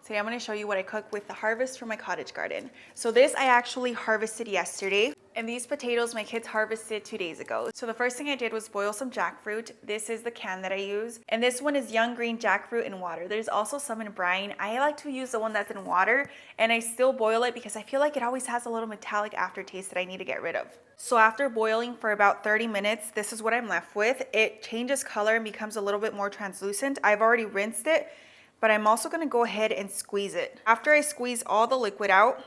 Today I'm going to show you what I cook with the harvest from my cottage garden. So this I actually harvested yesterday, and these potatoes my kids harvested 2 days ago. So the first thing I did was boil some jackfruit. This is the can that I use, and this one is young green jackfruit in water. There's also some in brine. I like to use the one that's in water, and I still boil it because I feel like it always has a little metallic aftertaste that I need to get rid of. So after boiling for about 30 minutes, this is what I'm left with. It changes color and becomes a little bit more translucent. I've already rinsed it, but I'm also gonna go ahead and squeeze it. After I squeeze all the liquid out,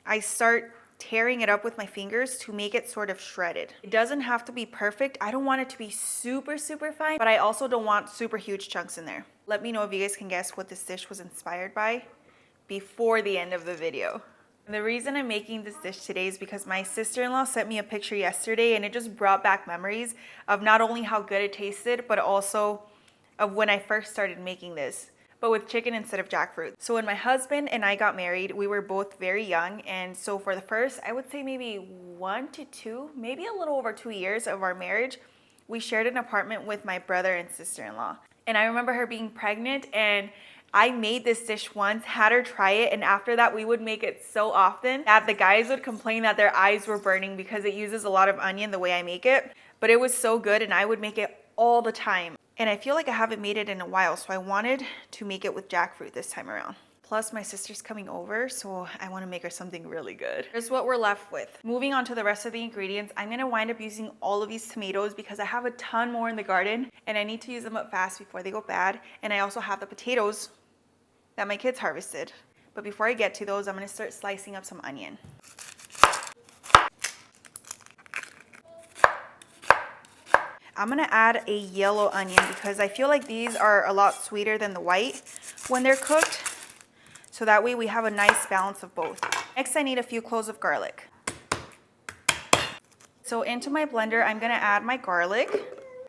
I start tearing it up with my fingers to make it sort of shredded. It doesn't have to be perfect. I don't want it to be super fine, but I also don't want super huge chunks in there. Let me know if you guys can guess what this dish was inspired by before the end of the video. And the reason I'm making this dish today is because my sister-in-law sent me a picture yesterday, and it just brought back memories of not only how good it tasted, but also of when I first started making this, but with chicken instead of jackfruit. So when my husband and I got married, we were both very young, and so for the first, I would say maybe 1 to 2, maybe a little over 2 years of our marriage, we shared an apartment with my brother and sister-in-law. And I remember her being pregnant, and I made this dish once, had her try it, and after that we would make it so often that the guys would complain that their eyes were burning because it uses a lot of onion the way I make it. But it was so good, and I would make it all the time. And I feel like I haven't made it in a while, so I wanted to make it with jackfruit this time around. Plus, my sister's coming over, so I want to make her something really good. Here's what we're left with. Moving on to the rest of the ingredients, I'm going to wind up using all of these tomatoes because I have a ton more in the garden, and I need to use them up fast before they go bad. And I also have the potatoes that my kids harvested. But before I get to those, I'm going to start slicing up some onion. I'm gonna add a yellow onion because I feel like these are a lot sweeter than the white when they're cooked. So that way we have a nice balance of both. Next, I need a few cloves of garlic. So into my blender, I'm gonna add my garlic,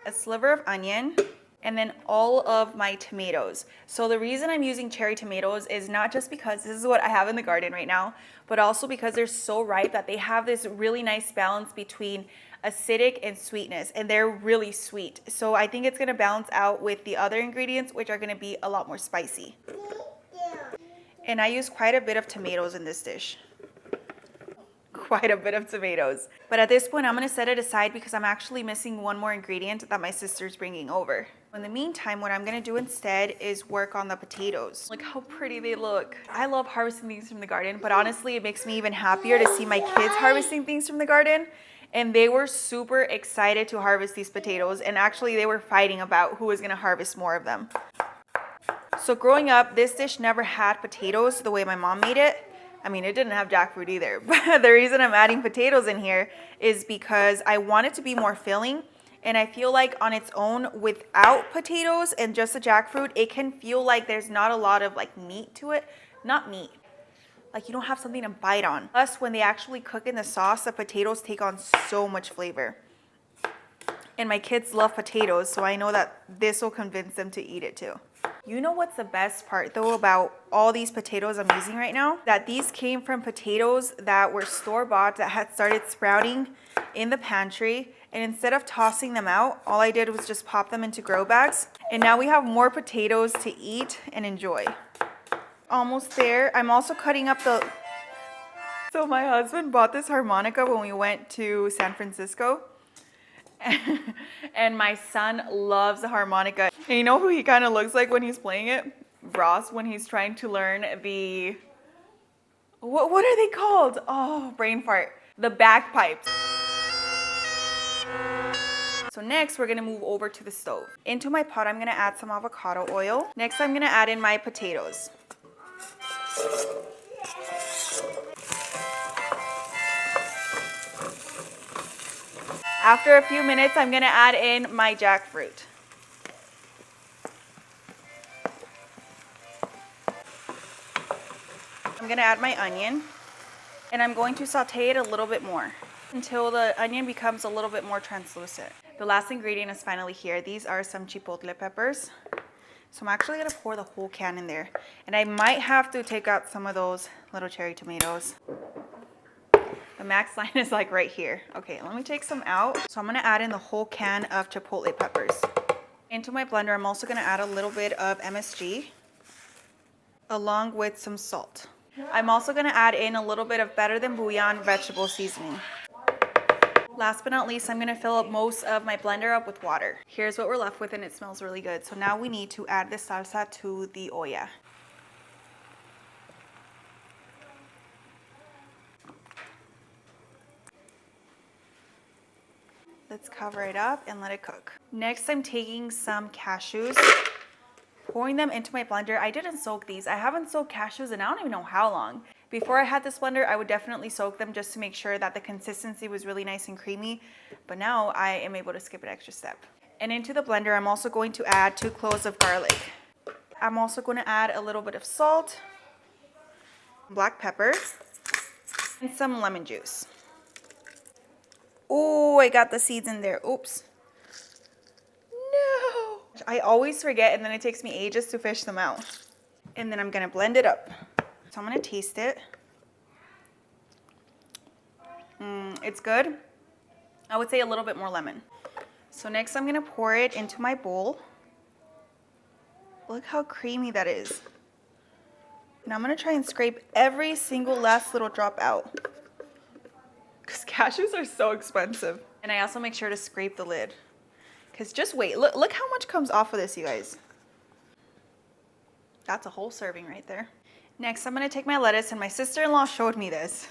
a sliver of onion, and then all of my tomatoes. So the reason I'm using cherry tomatoes is not just because this is what I have in the garden right now, but also because they're so ripe that they have this really nice balance between acidic and sweetness, and they're really sweet. So I think it's gonna balance out with the other ingredients, which are gonna be a lot more spicy. And I use quite a bit of tomatoes in this dish. Quite a bit of tomatoes. But at this point, I'm gonna set it aside because I'm actually missing one more ingredient that my sister's bringing over. In the meantime, what I'm gonna do instead is work on the potatoes. Look how pretty they look. I love harvesting things from the garden, but honestly, it makes me even happier to see my kids harvesting things from the garden. And they were super excited to harvest these potatoes, and actually they were fighting about who was gonna harvest more of them. So growing up, this dish never had potatoes the way my mom made it. I mean, it didn't have jackfruit either, but the reason I'm adding potatoes in here is because I want it to be more filling, and I feel like on its own, without potatoes and just the jackfruit, it can feel like there's not a lot of like meat to it. Not meat. Like you don't have something to bite on. Plus, when they actually cook in the sauce, the potatoes take on so much flavor. And my kids love potatoes, so I know that this will convince them to eat it too. You know what's the best part though about all these potatoes I'm using right now? That these came from potatoes that were store-bought that had started sprouting in the pantry. And instead of tossing them out, all I did was just pop them into grow bags. And now we have more potatoes to eat and enjoy. Almost there. I'm also cutting up the... So my husband bought this harmonica when we went to San Francisco. And my son loves the harmonica. And you know who he kind of looks like when he's playing it? Ross, when he's trying to learn the... What are they called? Oh, brain fart. The bagpipes. So next, we're gonna move over to the stove. Into my pot, I'm gonna add some avocado oil. Next, I'm gonna add in my potatoes. After a few minutes, I'm gonna add in my jackfruit. I'm gonna add my onion, and I'm going to saute it a little bit more until the onion becomes a little bit more translucent. The last ingredient is finally here. These are some chipotle peppers. So I'm actually gonna pour the whole can in there. And I might have to take out some of those little cherry tomatoes. The max line is like right here. Okay, let me take some out. So I'm gonna add in the whole can of chipotle peppers. Into my blender, I'm also gonna add a little bit of MSG. along with some salt. I'm also gonna add in a little bit of Better Than Bouillon vegetable seasoning. Last but not least, I'm gonna fill up most of my blender up with water. Here's what we're left with, and it smells really good. So now we need to add the salsa to the olla. Let's cover it up and let it cook. Next, I'm taking some cashews, pouring them into my blender. I didn't soak these. I haven't soaked cashews and I don't even know how long. Before I had this blender, I would definitely soak them just to make sure that the consistency was really nice and creamy. But now I am able to skip an extra step. And into the blender, I'm also going to add 2 cloves of garlic. I'm also going to add a little bit of salt, black pepper, and some lemon juice. Oh, I got the seeds in there. Oops. No. I always forget, and then it takes me ages to fish them out. And then I'm gonna blend it up. So I'm gonna taste it. It's good. I would say a little bit more lemon. So next I'm gonna pour it into my bowl. Look how creamy that is. Now I'm gonna try and scrape every single last little drop out, because cashews are so expensive. And I also make sure to scrape the lid, because just wait, look how much comes off of this, you guys. That's a whole serving right there. Next, I'm gonna take my lettuce, and my sister-in-law showed me this.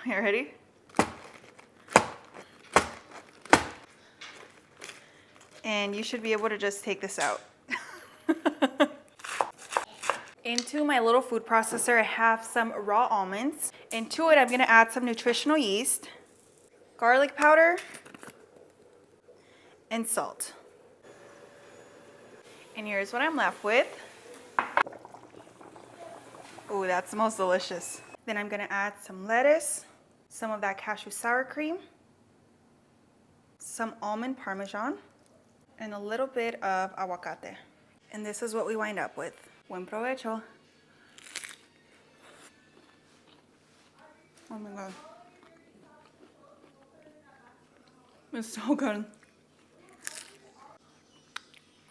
Are you ready? And you should be able to just take this out. Into my little food processor, I have some raw almonds. And to it, I'm gonna add some nutritional yeast, garlic powder, and salt. And here's what I'm left with. Oh, that smells delicious. Then I'm gonna add some lettuce, some of that cashew sour cream, some almond parmesan, and a little bit of aguacate. And this is what we wind up with. Buen provecho. Oh my God. It's so good.